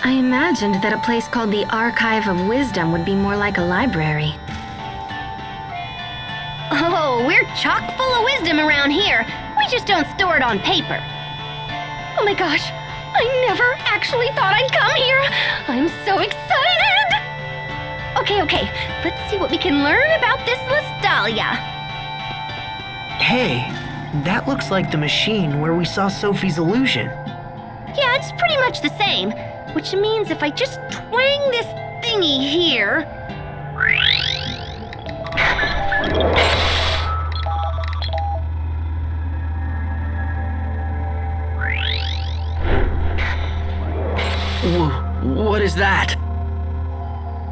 I imagined that a place called the Archive of Wisdom would be more like a library. Oh, we're chock full of wisdom around here. We just don't store it on paper. Oh my gosh, I never actually thought I'd come here. I'm so excited! Okay, let's see what we can learn about this Lestalia. Hey, that looks like the machine where we saw Sophie's illusion. Yeah, it's pretty much the same, which means if I just twang this thingy here... What is that?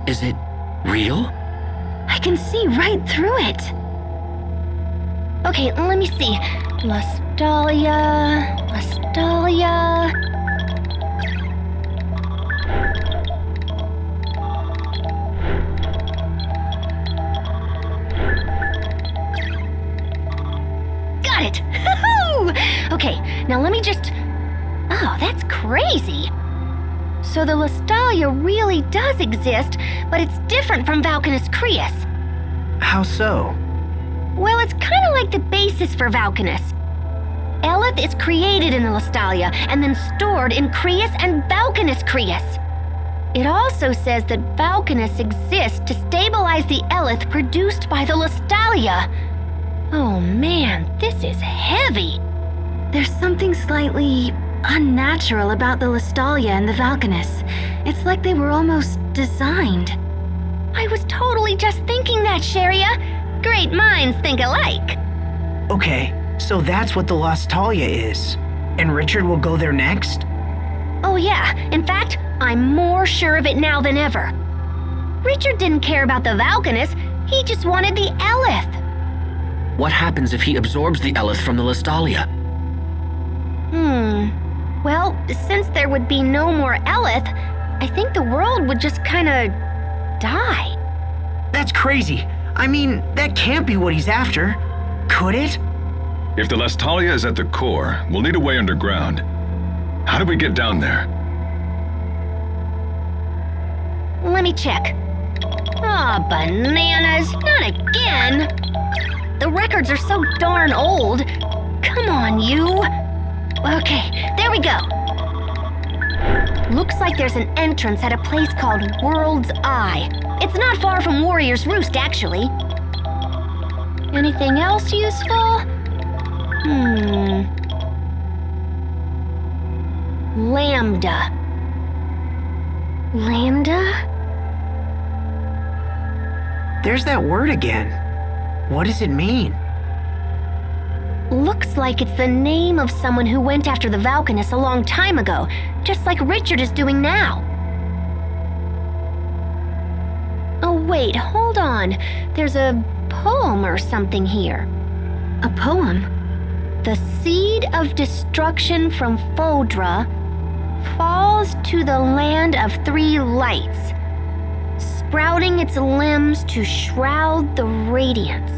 Is it real? I can see right through it. Okay, let me see. Lestalia... Got it! Okay, now let me just... Oh, that's crazy. So the Lestalia really does exist, but it's different from Valkanus Creus. How so? Well, it's kind of like the basis for Valkanus. Eleth is created in the Lestalia and then stored in Creus and Valkanus Creus. It also says that Valkanus exists to stabilize the Eleth produced by the Lestalia. Oh man, this is heavy. There's something slightly unnatural about the Lestalia and the Valkanus. It's like they were almost designed. I was totally just thinking that, Sharia. Great minds think alike. Okay, so that's what the Lestalia is. And Richard will go there next? Oh yeah, in fact, I'm more sure of it now than ever. Richard didn't care about the Valkanus, he just wanted the Eleth. What happens if he absorbs the Eleth from the Lestalia? Well, since there would be no more Eleth, I think the world would just kinda die. That's crazy. I mean, that can't be what he's after. Could it? If the Lestalia is at the core, we'll need a way underground. How do we get down there? Let me check. Aw, bananas, not again. The records are so darn old. Come on, you. Okay, there we go. Looks like there's an entrance at a place called World's Eye. It's not far from Warrior's Roost, actually. Anything else useful? Lambda. Lambda? There's that word again. What does it mean? Looks like it's the name of someone who went after the Valkanus a long time ago, just like Richard is doing now. Oh wait, hold on. There's a poem or something here. A poem? The seed of destruction from Fodra falls to the land of three lights, sprouting its limbs to shroud the radiance.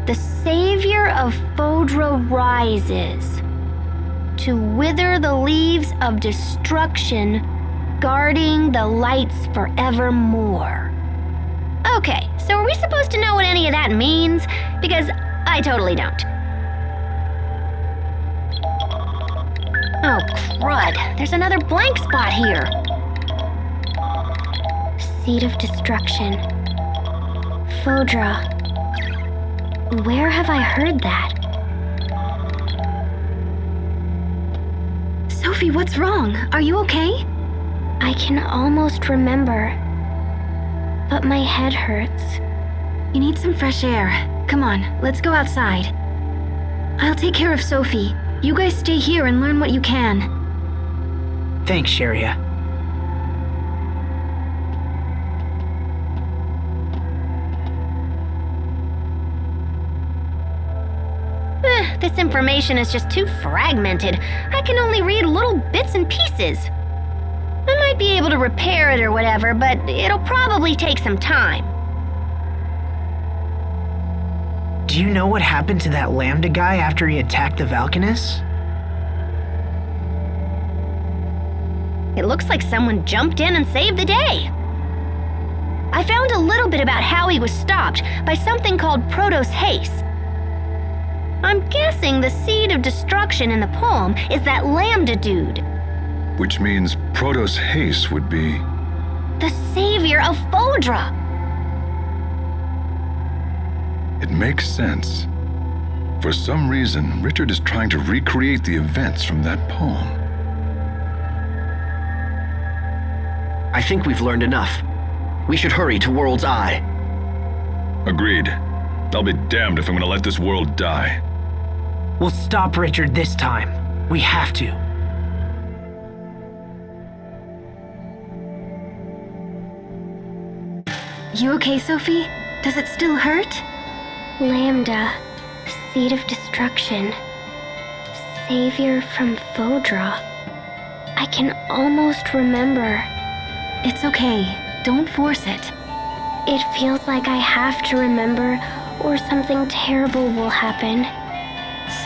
The savior of Fodra rises to wither the leaves of destruction, guarding the lights forevermore. Okay, so are we supposed to know what any of that means? Because I totally don't. Oh, crud. There's another blank spot here. Seed of destruction. Fodra. Where have I heard that? Sophie, what's wrong? Are you okay? I can almost remember, but my head hurts. You need some fresh air. Come on, let's go outside. I'll take care of Sophie. You guys stay here and learn what you can. Thanks, Sharia. This information is just too fragmented. I can only read little bits and pieces. I might be able to repair it or whatever, but it'll probably take some time. Do you know what happened to that Lambda guy after he attacked the Valkanus? It looks like someone jumped in and saved the day. I found a little bit about how he was stopped by something called Protos Haste. I'm guessing the seed of destruction in the poem is that Lambda dude. Which means Protos Haste would be... The savior of Fodra. It makes sense. For some reason, Richard is trying to recreate the events from that poem. I think we've learned enough. We should hurry to World's Eye. Agreed. I'll be damned if I'm gonna let this world die. We'll stop Richard this time. We have to. You okay, Sophie? Does it still hurt? Lambda, seed of destruction, savior from Fodra. I can almost remember. It's okay. Don't force it. It feels like I have to remember, or something terrible will happen.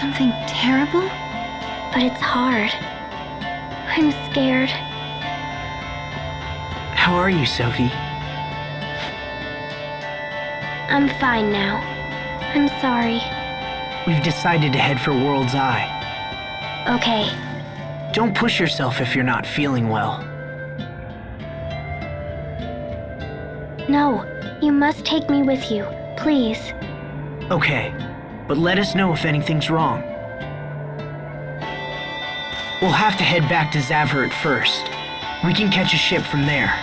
Something terrible? But it's hard. I'm scared. How are you, Sophie? I'm fine now. I'm sorry. We've decided to head for World's Eye. Okay. Don't push yourself if you're not feeling well. No, you must take me with you, please. Okay, but let us know if anything's wrong. We'll have to head back to Zavhert first. We can catch a ship from there.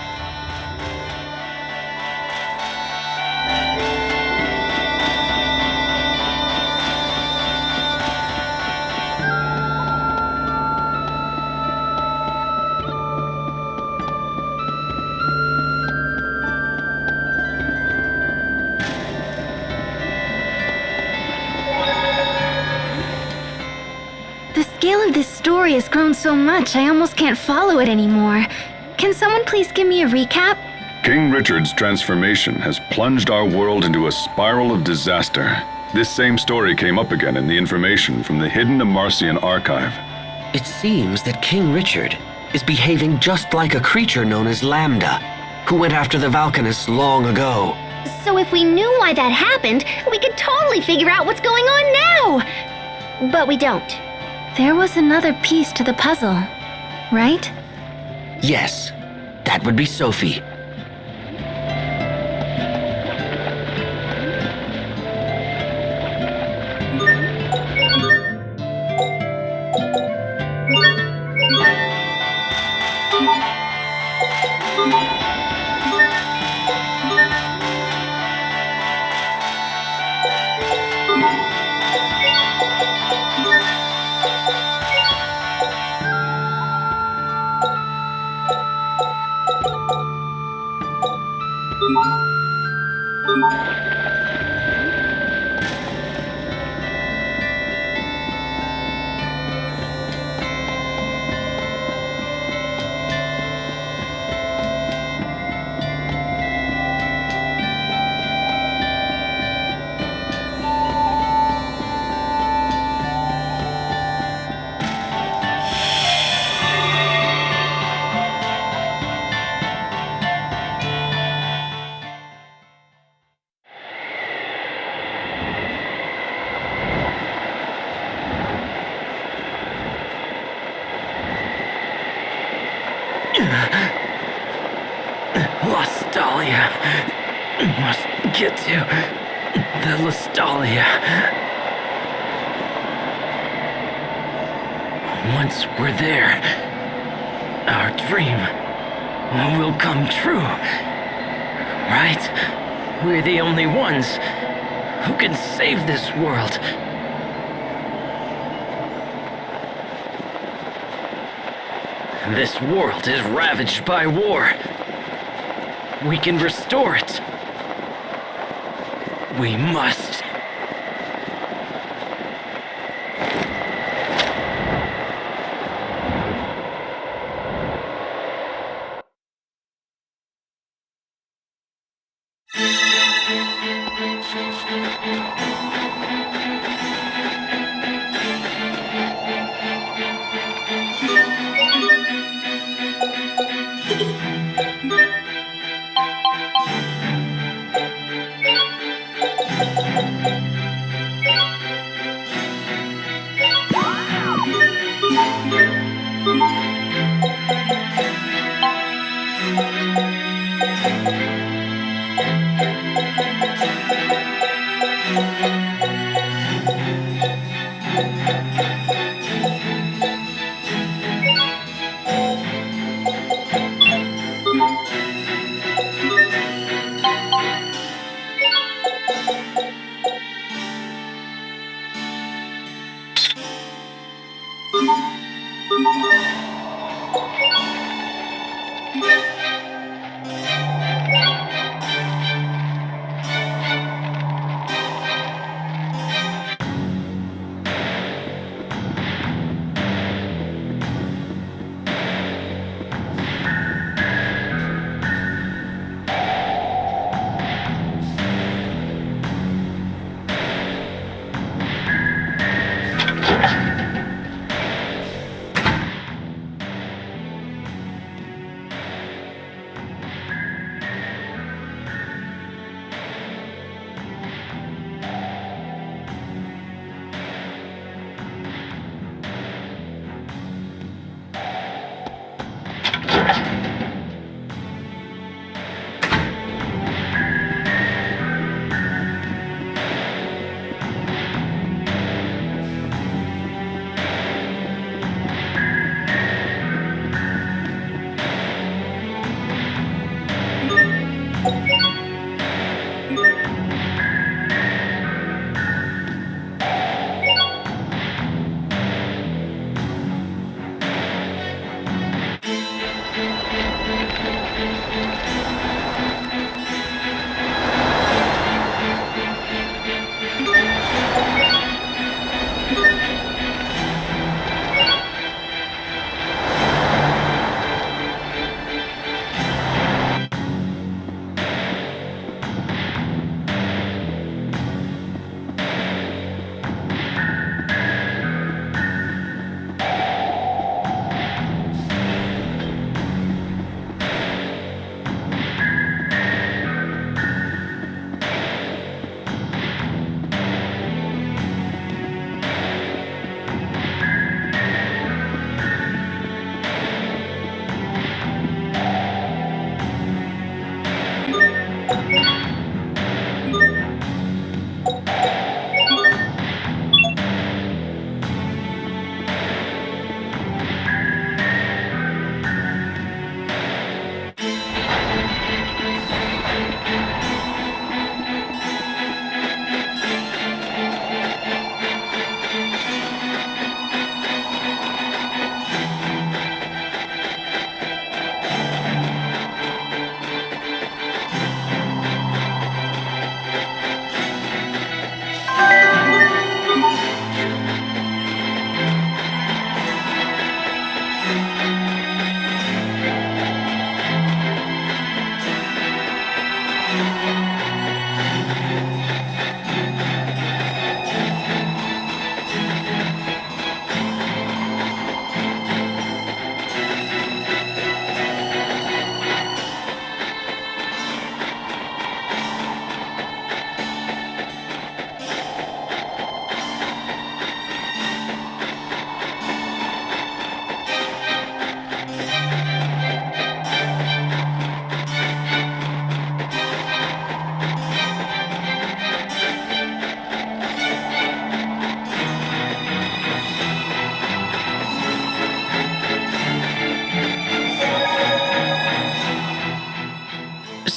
The scale of this story has grown so much, I almost can't follow it anymore. Can someone please give me a recap? King Richard's transformation has plunged our world into a spiral of disaster. This same story came up again in the information from the hidden Amarcian archive. It seems that King Richard is behaving just like a creature known as Lambda, who went after the Valkanists long ago. So if we knew why that happened, we could totally figure out what's going on now. But we don't. There was another piece to the puzzle, right? Yes, that would be Sophie. Lastalia. Must get to the Lastalia. Once we're there, our dream will come true. Right? We're the only ones who can save this world. This world is ravaged by war. We can restore it. We must.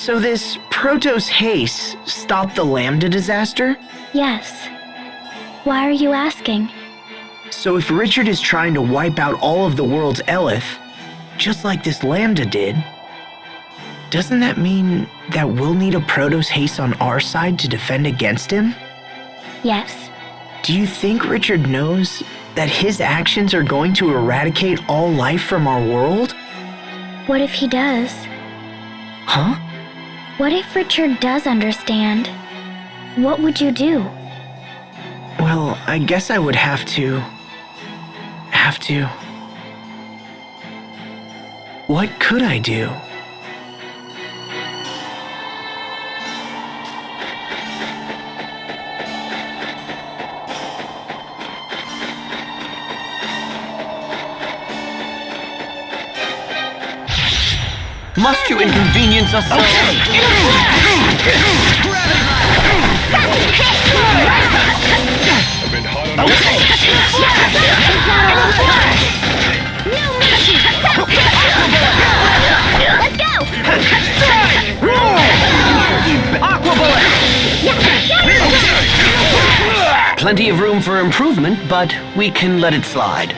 So this Protos Haste stopped the Lambda disaster? Yes. Why are you asking? So if Richard is trying to wipe out all of the world's Elith, just like this Lambda did, doesn't that mean that we'll need a Protos Haste on our side to defend against him? Yes. Do you think Richard knows that his actions are going to eradicate all life from our world? What if he does? Huh? What if Richard does understand? What would you do? Well, I guess I would have to. What could I do? Must you inconvenience us so? I've been hot on Let's go! Aqua bullet! Plenty of room for improvement, but we can let it slide.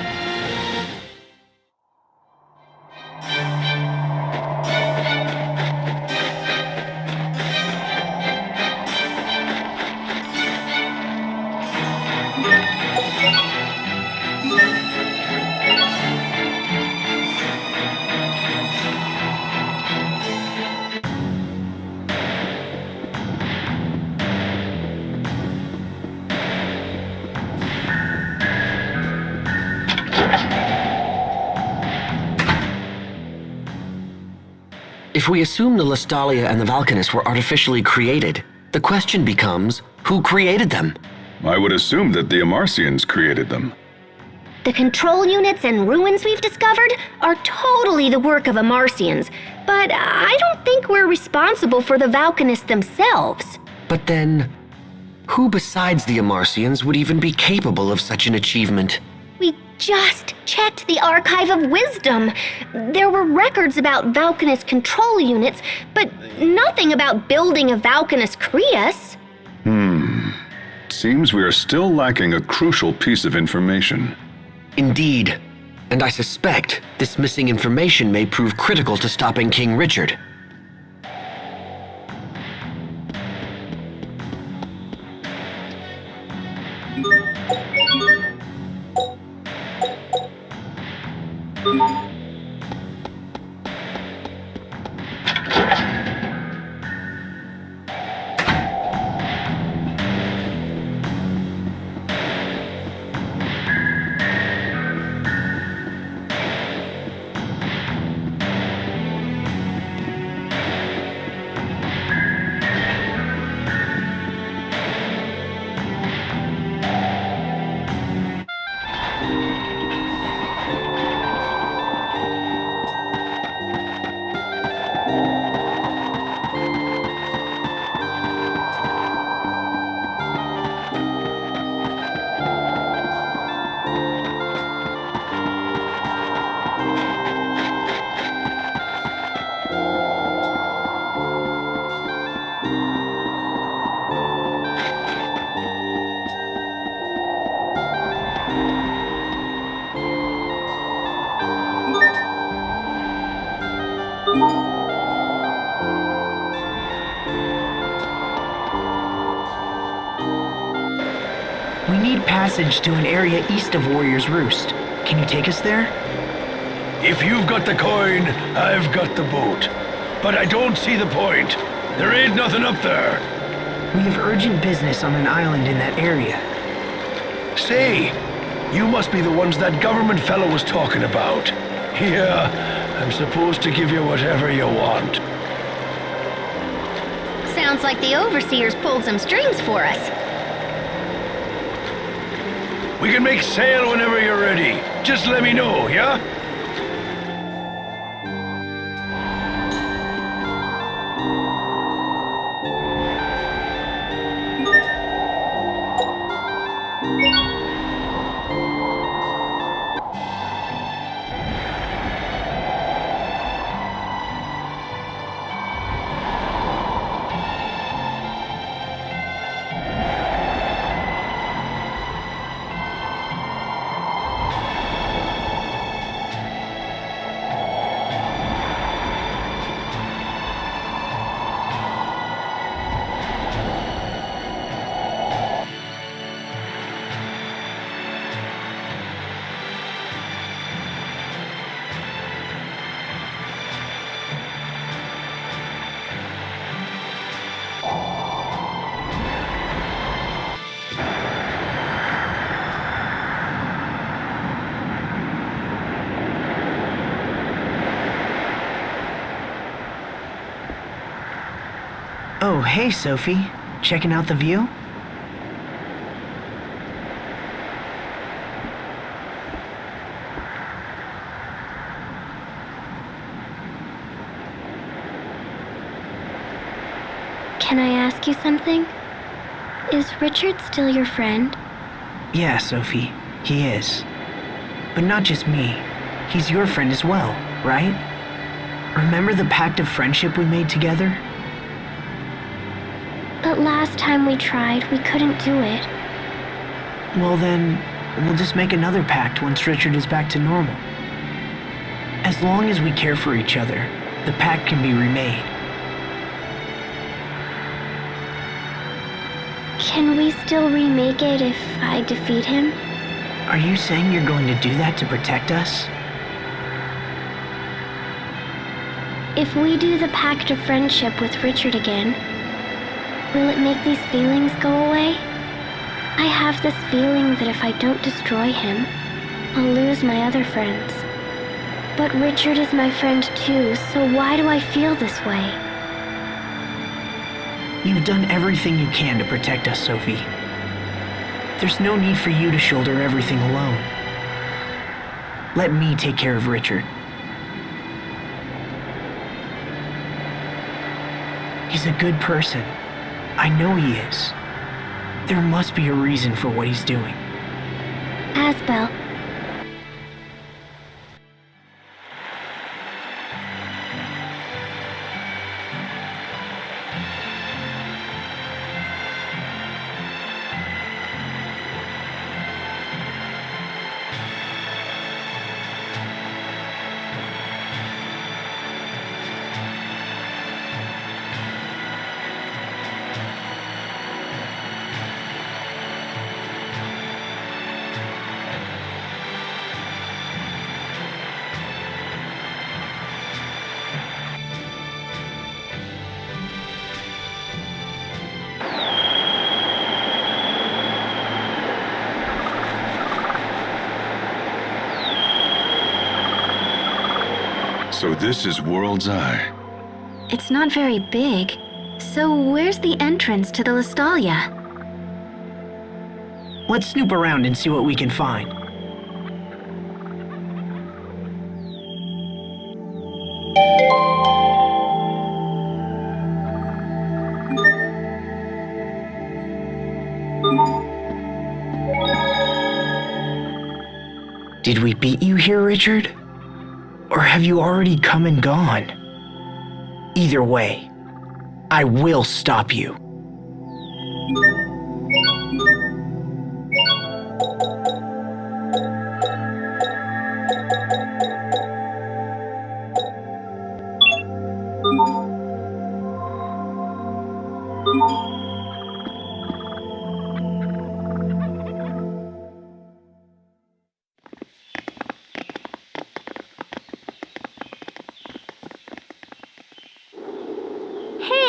If we assume the Lestalia and the Valkanus were artificially created, the question becomes, who created them? I would assume that the Amarcians created them. The control units and ruins we've discovered are totally the work of Amarcians, but I don't think we're responsible for the Valkanus themselves. But then, who besides the Amarcians would even be capable of such an achievement? We just checked the Archive of Wisdom. There were records about Valkanus control units, but nothing about building a Valkanus Creus. Seems we are still lacking a crucial piece of information. Indeed. And I suspect this missing information may prove critical to stopping King Richard. We need passage to an area east of Warrior's Roost. Can you take us there? If you've got the coin, I've got the boat. But I don't see the point. There ain't nothing up there. We have urgent business on an island in that area. Say, you must be the ones that government fellow was talking about. Yeah, I'm supposed to give you whatever you want. Sounds like the Overseers pulled some strings for us. We can make sail whenever you're ready. Just let me know, yeah? Oh, hey, Sophie. Checking out the view? Can I ask you something? Is Richard still your friend? Yeah, Sophie, he is. But not just me. He's your friend as well, right? Remember the pact of friendship we made together? But last time we tried, we couldn't do it. Well then, we'll just make another pact once Richard is back to normal. As long as we care for each other, the pact can be remade. Can we still remake it if I defeat him? Are you saying you're going to do that to protect us? If we do the pact of friendship with Richard again, will it make these feelings go away? I have this feeling that if I don't destroy him, I'll lose my other friends. But Richard is my friend too, so why do I feel this way? You've done everything you can to protect us, Sophie. There's no need for you to shoulder everything alone. Let me take care of Richard. He's a good person. I know he is. There must be a reason for what he's doing. Asbel, So this is World's Eye. It's not very big. So where's the entrance to the Listalia? Let's snoop around and see what we can find. Did we beat you here, Richard? Or have you already come and gone? Either way, I will stop you.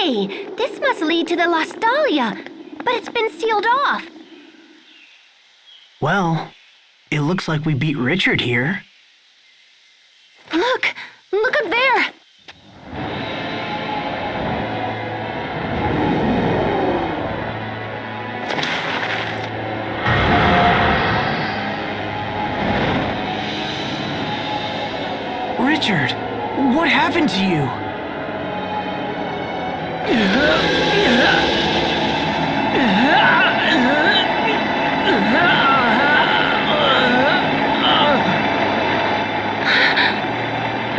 hey, this must lead to the Listalia, but it's been sealed off. Well, it looks like we beat Richard here. Look! Look up there! Richard, what happened to you?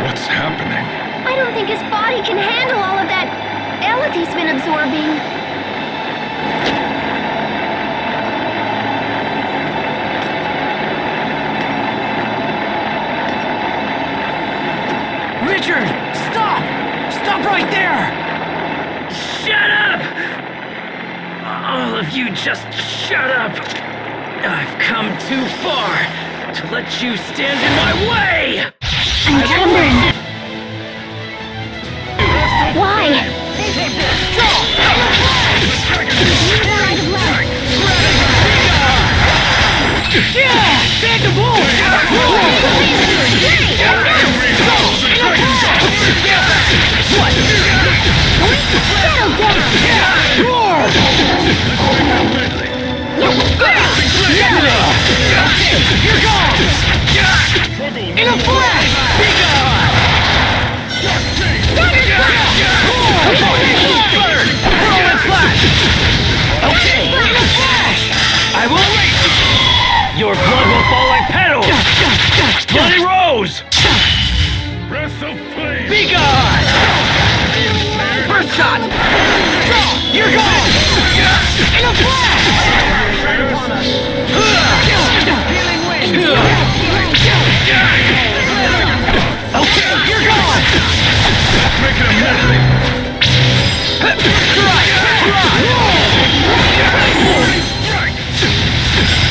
What's happening? I don't think his body can handle all of that Elith he's been absorbing. Richard, stop! Stop right there! Shut up! All of you just shut up! I've come too far to let you stand in my way! Encumbered. Why? Settle down! You're gone! In a flash! Be gone! shot! You're gone! In a flash! Healing wind! Okay, you're gone! Make it a medley. Strike!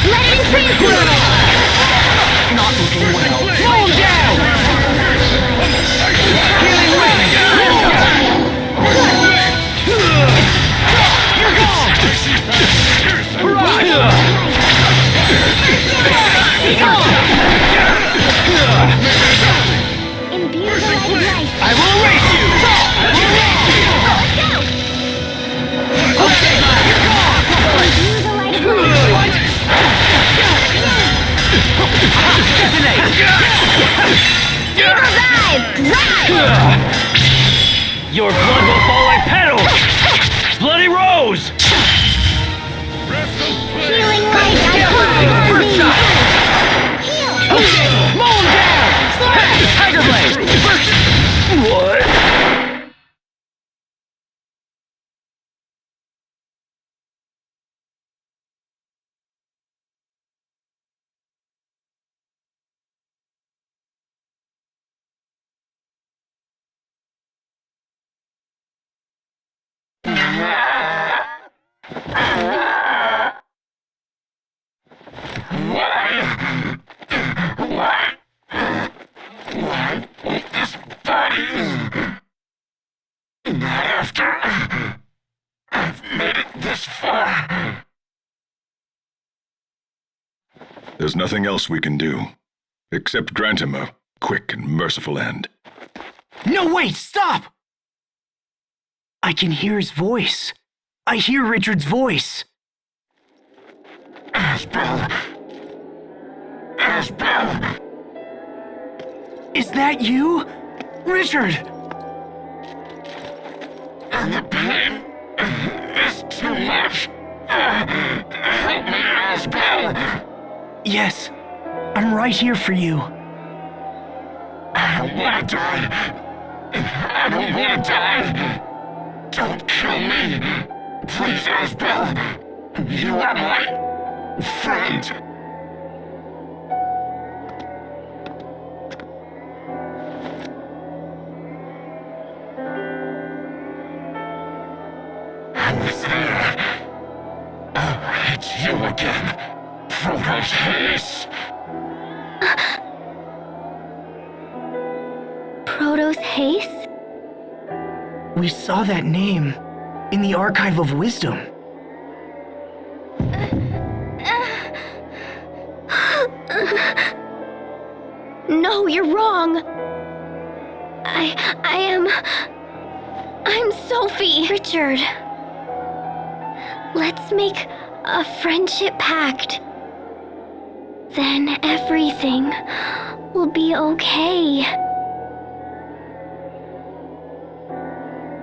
Let it freeze you! Not looking well. Roll down! Healing wind! You're gone! Imbue the light of life. I will erase you! Okay, you're gone! Imbue the light of life. What? Detonate! Revive! Drive! Your blood will fall like petals! Bloody rose! Healing light, I call on thee. Heal! Mow him down! Tiger blade! What? There's nothing else we can do, except grant him a quick and merciful end. No, wait, stop! I can hear his voice. I hear Richard's voice. Asbel. Is that you? Richard! And the pain is too much. Help me, Asbel. Yes, I'm right here for you. I don't want to die. I don't want to die. Don't kill me. Please, Asbel. You are my friend. I was there. Oh, it's you again. Protos Haze. Protos Haze? We saw that name in the Archive of Wisdom. No, you're wrong. I'm Sophie. Richard. Let's make a friendship pact. Then everything will be okay.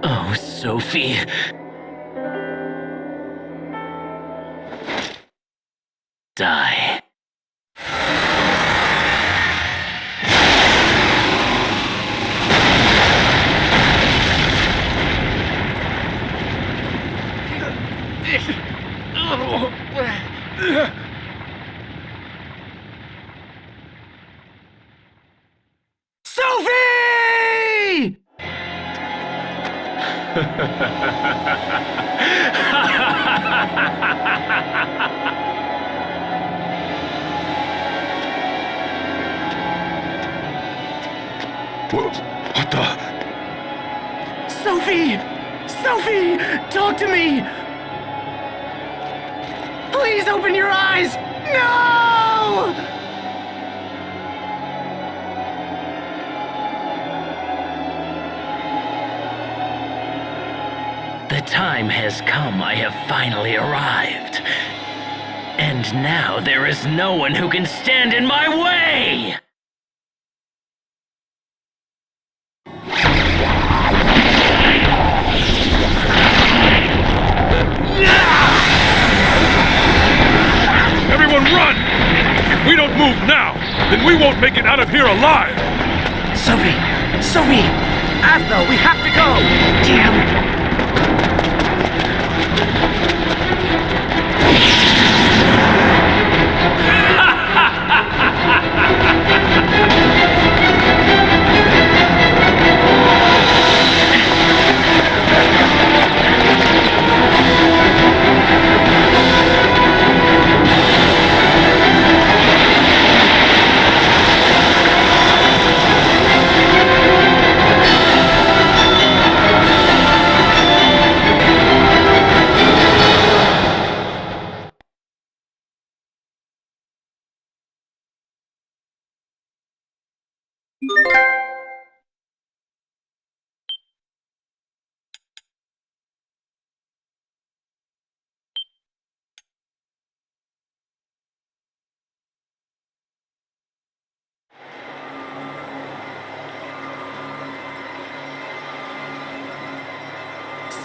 Oh, Sophie. Die. Sophie! What the? Sophie! Sophie! Talk to me! Please open your eyes! No! The time has come. I have finally arrived. And now there is no one who can stand in my way! Everyone run! If we don't move now, then we won't make it out of here alive! Sophie! Sophie! Asbel, we have to go! Damn!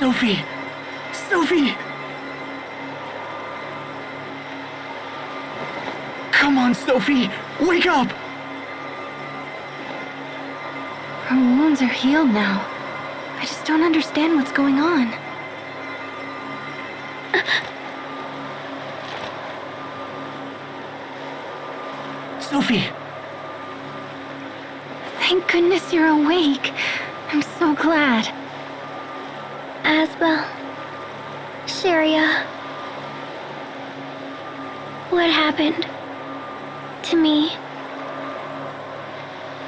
Sophie! Sophie! Come on, Sophie! Wake up! Her wounds are healed now. I just don't understand what's going on. Sophie! Thank goodness you're awake. I'm so glad. Asbel. Sharia. What happened? To me?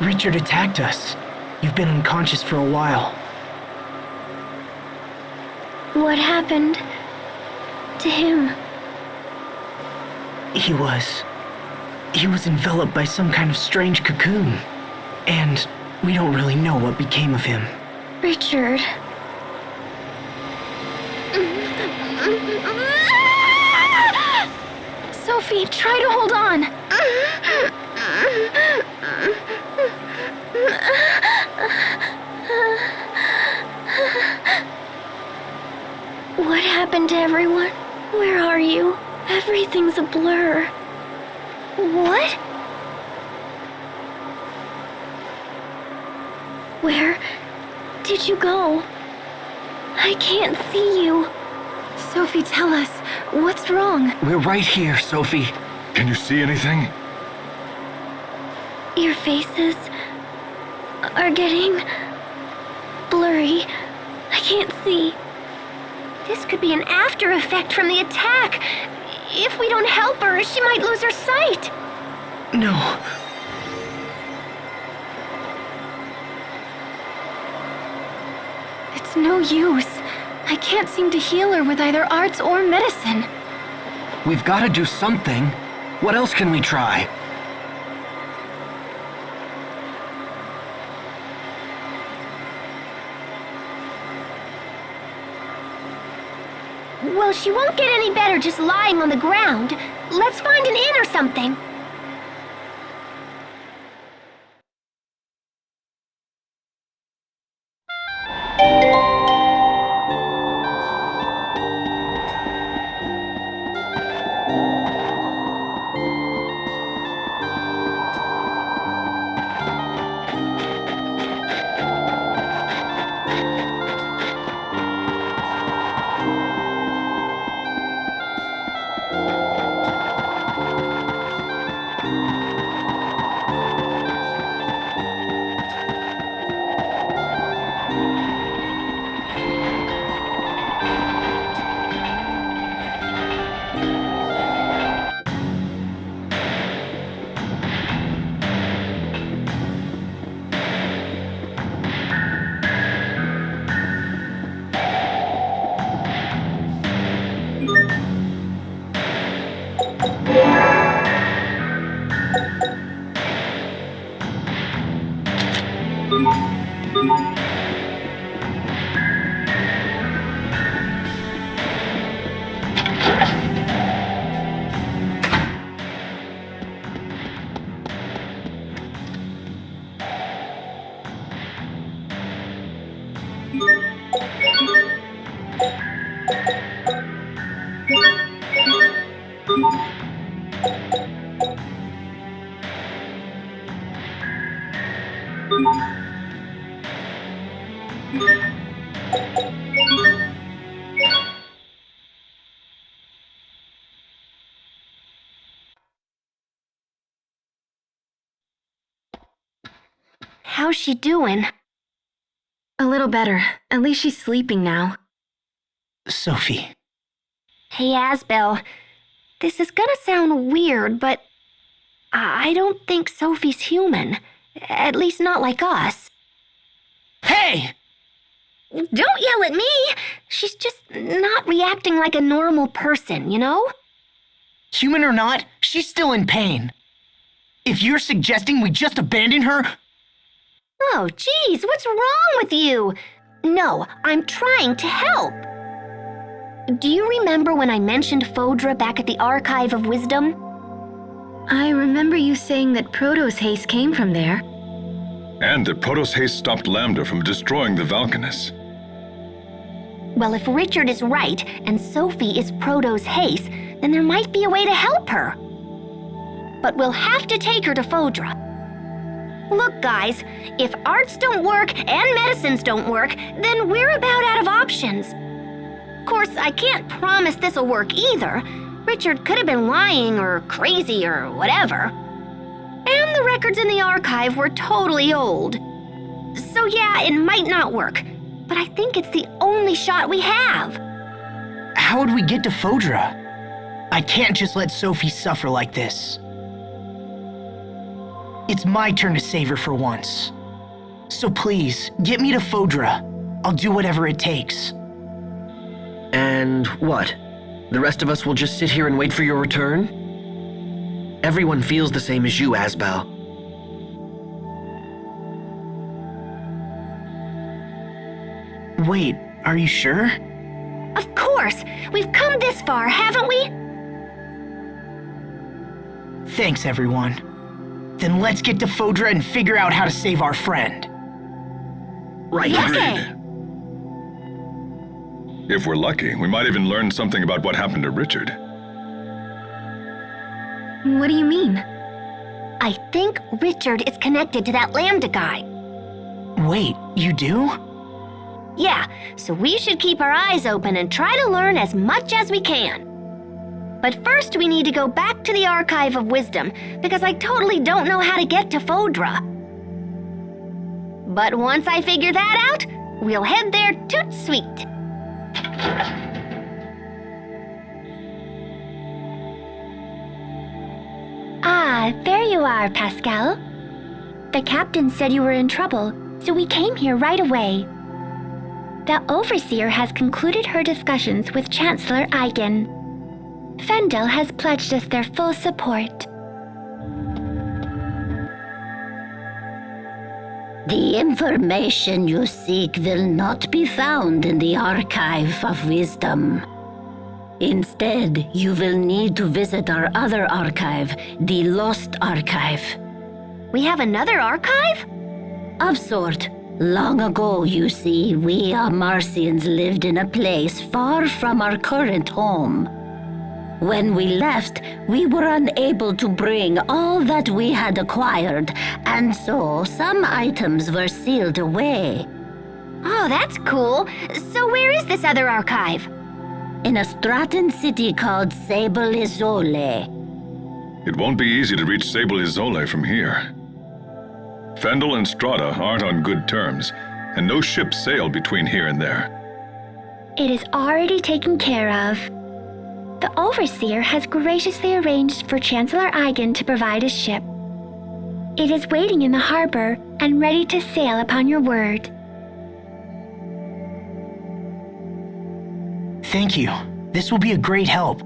Richard attacked us. You've been unconscious for a while. What happened to him? He was enveloped by some kind of strange cocoon. And we don't really know what became of him. Richard. Sophie, try to hold on. What happened to everyone? Where are you? Everything's a blur. What? Where did you go? I can't see you. Sophie, tell us, what's wrong? We're right here, Sophie. Can you see anything? Your faces are getting blurry. I can't see. This could be an after effect from the attack. If we don't help her, she might lose her sight. No. It's no use. I can't seem to heal her with either arts or medicine. We've got to do something. What else can we try? Well, she won't get any better just lying on the ground. Let's find an inn or something. How's she doing? A little better. At least she's sleeping now. Sophie. Hey, Asbel. This is gonna sound weird, but I don't think Sophie's human. At least not like us. Hey! Don't yell at me! She's just not reacting like a normal person, you know? Human or not, she's still in pain. If you're suggesting we just abandon her... Oh, geez, what's wrong with you? No, I'm trying to help. Do you remember when I mentioned Fodra back at the Archive of Wisdom? I remember you saying that Proto's haste came from there. And that Protos haste stopped Lambda from destroying the Valkanus. Well, if Richard is right and Sophie is Proto's Haste, then there might be a way to help her. But we'll have to take her to Fodra. Look, guys, if arts don't work and medicines don't work, then we're about out of options. Of course, I can't promise this'll work either. Richard could have been lying or crazy or whatever. And the records in the archive were totally old. So yeah, it might not work, but I think it's the only shot we have. How would we get to Fodra? I can't just let Sophie suffer like this. It's my turn to save her for once. So please, get me to Fodra. I'll do whatever it takes. And what? The rest of us will just sit here and wait for your return? Everyone feels the same as you, Asbel. Wait, are you sure? Of course! We've come this far, haven't we? Thanks, everyone. Then let's get to Fodra and figure out how to save our friend. Right. Yes. If we're lucky, we might even learn something about what happened to Richard. What do you mean? I think Richard is connected to that Lambda guy. Wait, you do? Yeah, so we should keep our eyes open and try to learn as much as we can. But first we need to go back to the Archive of Wisdom, because I totally don't know how to get to Fodra. But once I figure that out, we'll head there toot sweet. Ah, there you are, Pascal. The captain said you were in trouble, so we came here right away. The Overseer has concluded her discussions with Chancellor Eigen. Fendel has pledged us their full support. The information you seek will not be found in the Archive of Wisdom. Instead, you will need to visit our other archive, the Lost Archive. We have another archive? Of sort. Long ago, you see, we Marcians lived in a place far from our current home. When we left, we were unable to bring all that we had acquired, and so some items were sealed away. Oh, that's cool. So where is this other archive? In a Stratton city called Sable Isole. It won't be easy to reach Sable Isole from here. Fendel and Strata aren't on good terms, and no ships sail between here and there. It is already taken care of. The Overseer has graciously arranged for Chancellor Eigen to provide a ship. It is waiting in the harbor and ready to sail upon your word. Thank you. This will be a great help.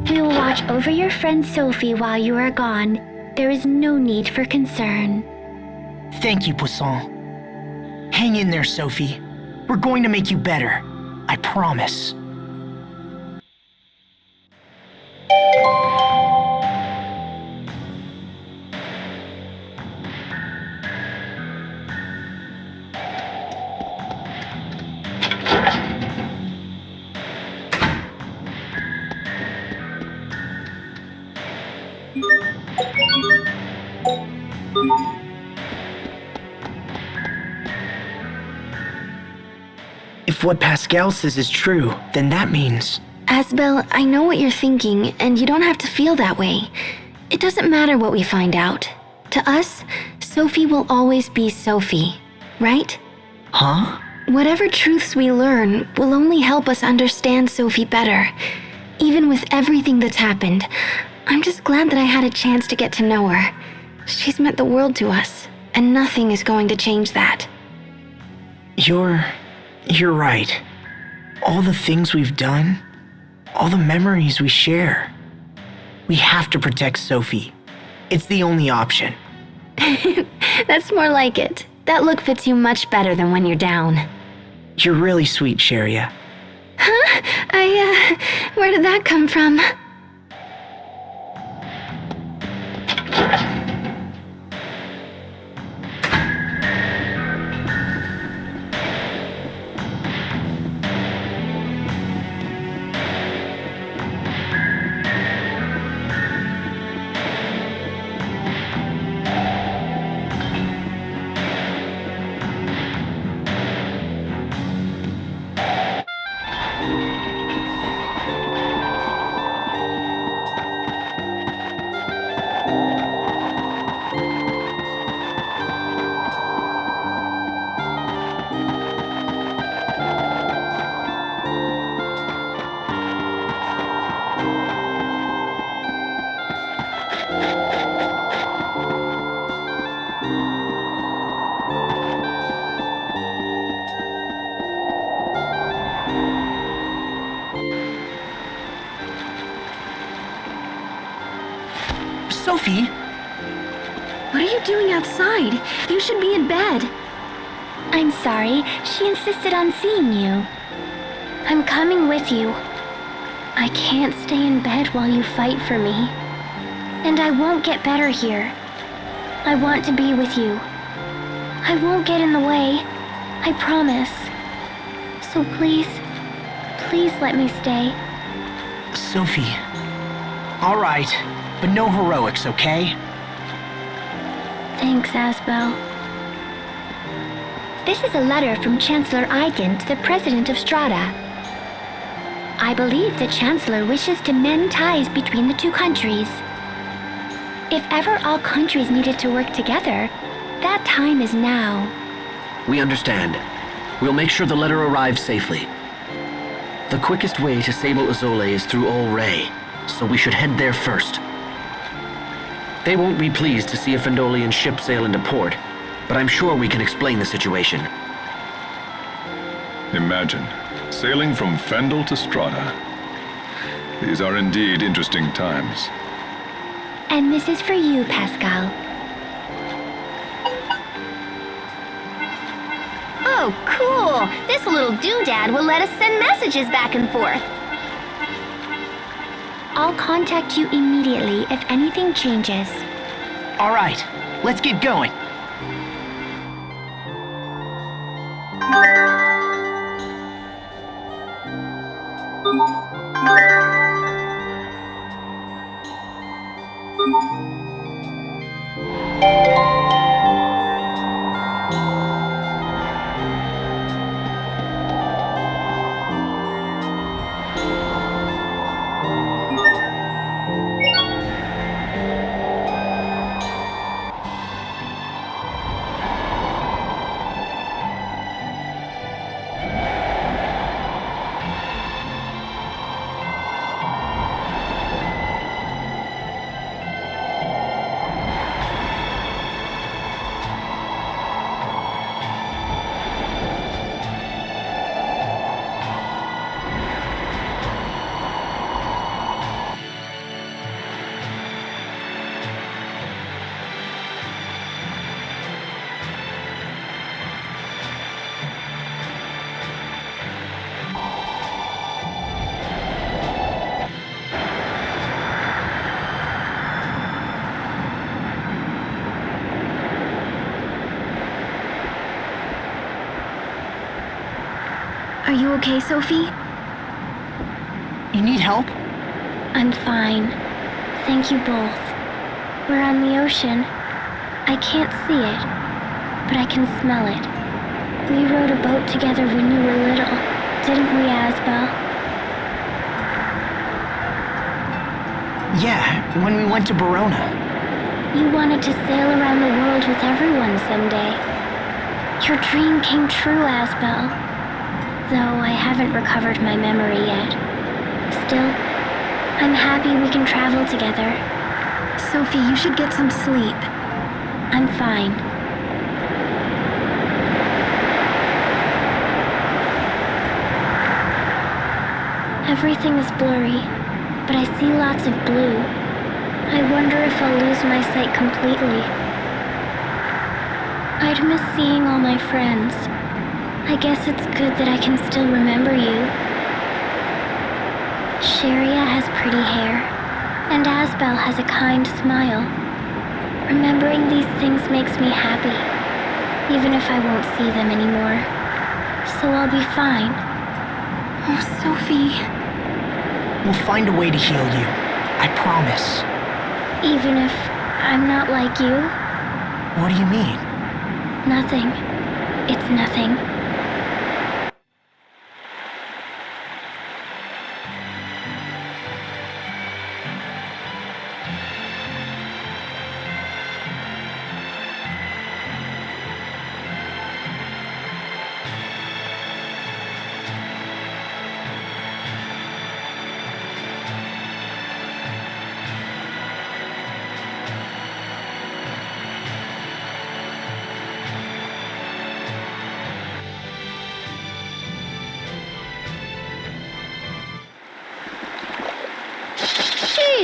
We will watch over your friend Sophie while you are gone. There is no need for concern. Thank you, Poisson. Hang in there, Sophie. We're going to make you better. I promise. If what Pascal says is true, then that means... Asbel, I know what you're thinking, and you don't have to feel that way. It doesn't matter what we find out. To us, Sophie will always be Sophie, right? Huh? Whatever truths we learn will only help us understand Sophie better. Even with everything that's happened, I'm just glad that I had a chance to get to know her. She's meant the world to us, and nothing is going to change that. You're right. All the things we've done, all the memories we share. We have to protect Sophie. It's the only option. That's more like it. That look fits you much better than when you're down. You're really sweet, Sharia. Huh? Where did that come from? Sophie! What are you doing outside? You should be in bed. I'm sorry, she insisted on seeing you. I'm coming with you. I can't stay in bed while you fight for me. And I won't get better here. I want to be with you. I won't get in the way. I promise. So please, please let me stay. Sophie. All right, but no heroics, okay? Thanks, Asbel. This is a letter from Chancellor Eigen to the President of Strata. I believe the Chancellor wishes to mend ties between the two countries. If ever all countries needed to work together, that time is now. We understand. We'll make sure the letter arrives safely. The quickest way to Sable Azole is through Ol Ray, so we should head there first. They won't be pleased to see a Fendolian ship sail into port, but I'm sure we can explain the situation. Imagine, sailing from Fendel to Strata. These are indeed interesting times. And this is for you, Pascal. Oh, cool! This little doodad will let us send messages back and forth. I'll contact you immediately if anything changes. All right, let's get going. Are you okay, Sophie? You need help? I'm fine. Thank you both. We're on the ocean. I can't see it, but I can smell it. We rowed a boat together when you were little, didn't we, Asbel? Yeah, when we went to Verona. You wanted to sail around the world with everyone someday. Your dream came true, Asbel. Though I haven't recovered my memory yet. Still, I'm happy we can travel together. Sophie, you should get some sleep. I'm fine. Everything is blurry, but I see lots of blue. I wonder if I'll lose my sight completely. I'd miss seeing all my friends. I guess it's good that I can still remember you. Sharia has pretty hair, and Asbel has a kind smile. Remembering these things makes me happy, even if I won't see them anymore. So I'll be fine. Oh, Sophie. We'll find a way to heal you. I promise. Even if I'm not like you? What do you mean? Nothing. It's nothing.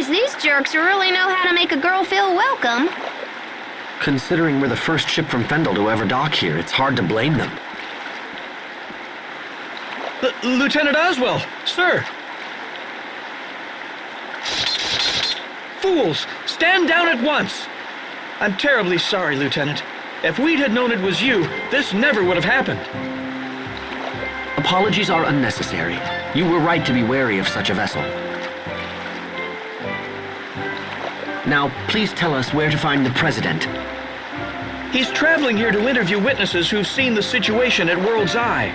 Geez, these jerks really know how to make a girl feel welcome. Considering we're the first ship from Fendel to ever dock here, it's hard to blame them. Lieutenant Oswell, sir! Fools! Stand down at once! I'm terribly sorry, Lieutenant. If we'd had known it was you, this never would have happened. Apologies are unnecessary. You were right to be wary of such a vessel. Now, please tell us where to find the President. He's traveling here to interview witnesses who've seen the situation at World's Eye.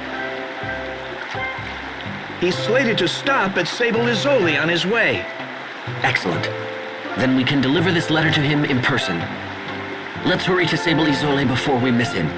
He's slated to stop at Sable Izzoli on his way. Excellent. Then we can deliver this letter to him in person. Let's hurry to Sable Izzoli before we miss him.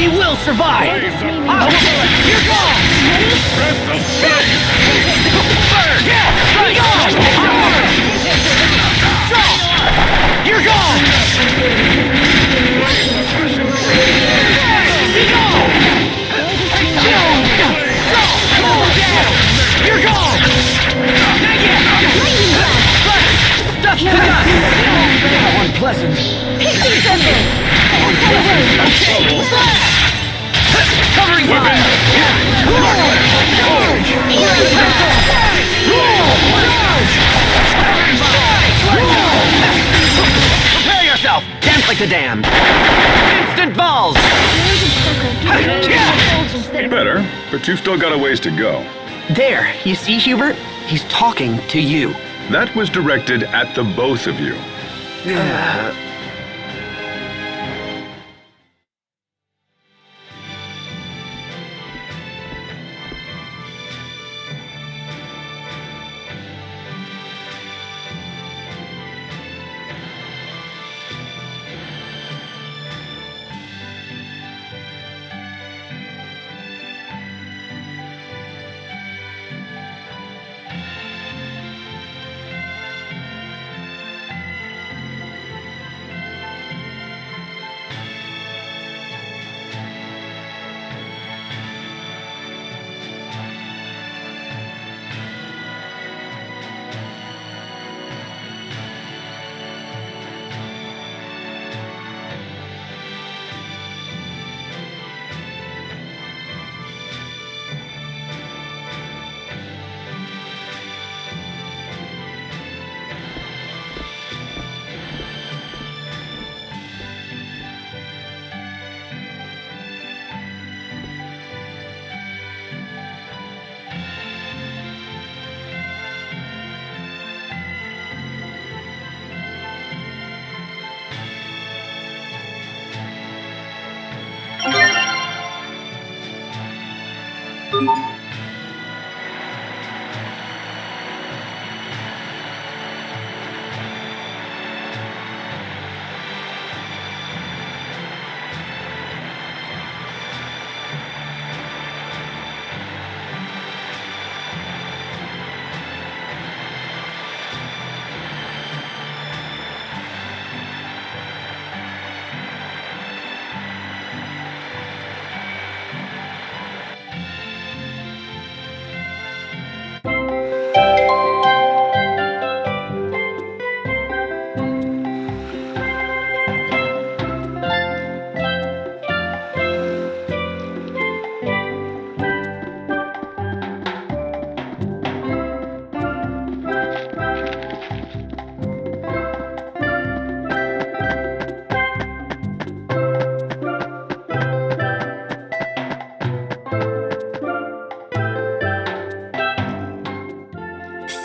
He will survive! Blaze of You're gone! breath of flame! Burn! Be gone! You're gone! Be gone! You're gone! Stuff to dust! How unpleasant! Covering fire! Prepare yourself! Dance like the damned! Instant balls! Better, but you've still got a ways to go. There, you see, Hubert? He's talking to you. That was directed at the both of you.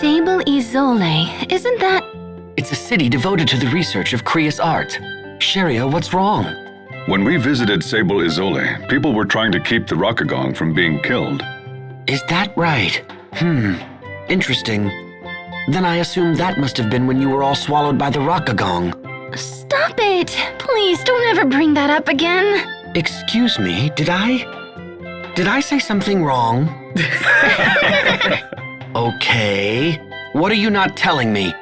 Sable Isole, isn't that... It's a city devoted to the research of Kriya's art. Sharia, what's wrong? When we visited Sable Isole, people were trying to keep the Rockagong from being killed. Is that right? Interesting. Then I assume that must have been when you were all swallowed by the Rockagong. Stop it! Please, don't ever bring that up again. Excuse me, did I say something wrong? Okay. What are you not telling me?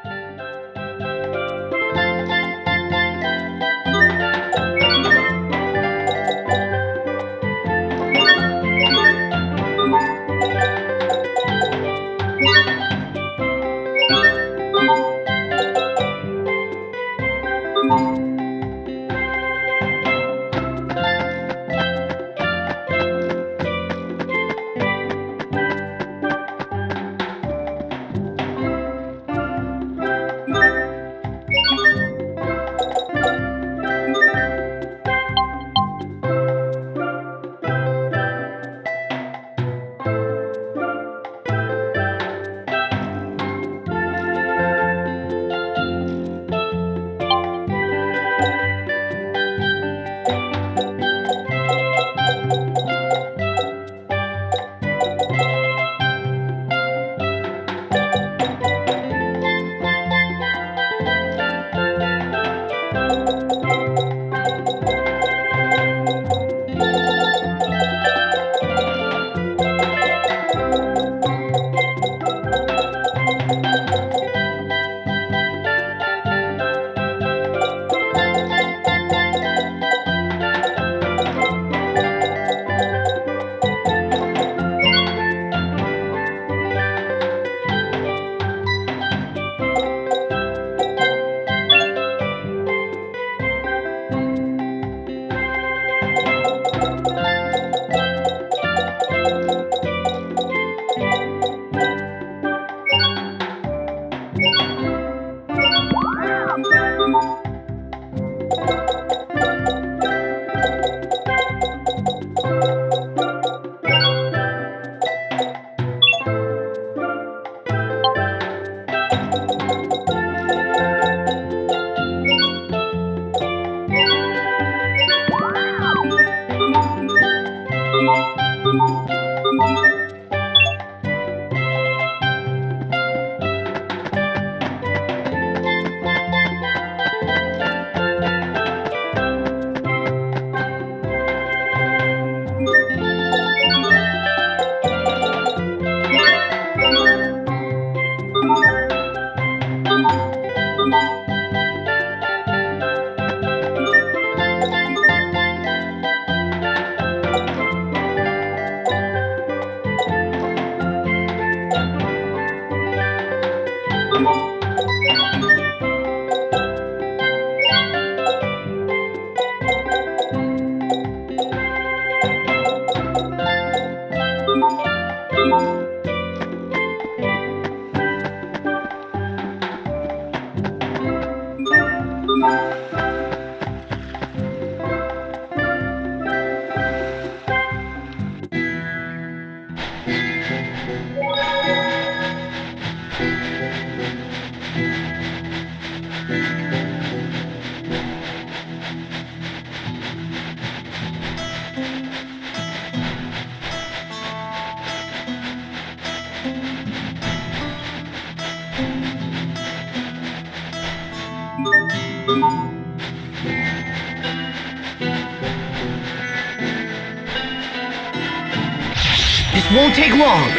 This won't take long.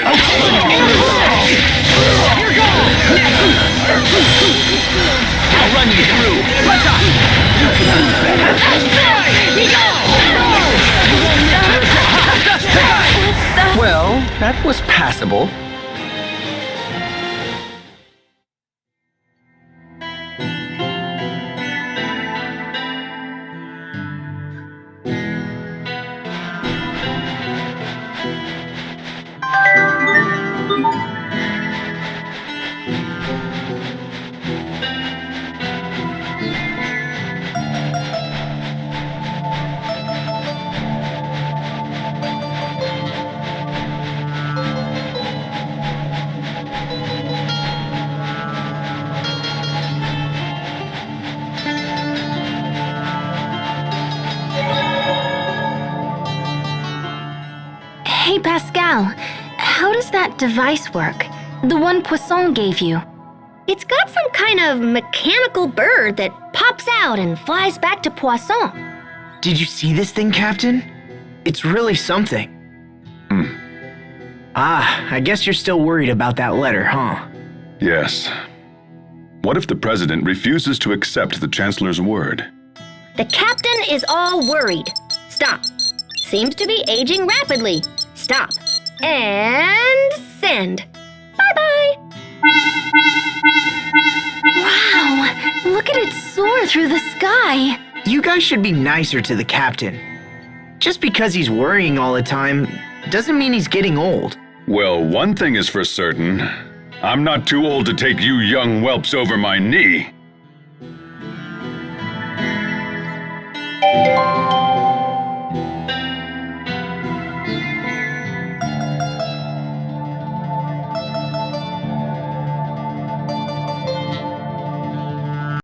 I'll run you through. What's up? You can do better. Well, that was passable. Hey, Pascal, how does that device work? The one Poisson gave you. It's got some kind of mechanical bird that pops out and flies back to Poisson. Did you see this thing, Captain? It's really something. Ah, I guess you're still worried about that letter, huh? Yes. What if the president refuses to accept the chancellor's word? The captain is all worried. Stop. Seems to be aging rapidly. Stop. And send. Bye-bye. Wow, look at it soar through the sky. You guys should be nicer to the captain. Just because he's worrying all the time doesn't mean he's getting old. Well, one thing is for certain. I'm not too old to take you young whelps over my knee.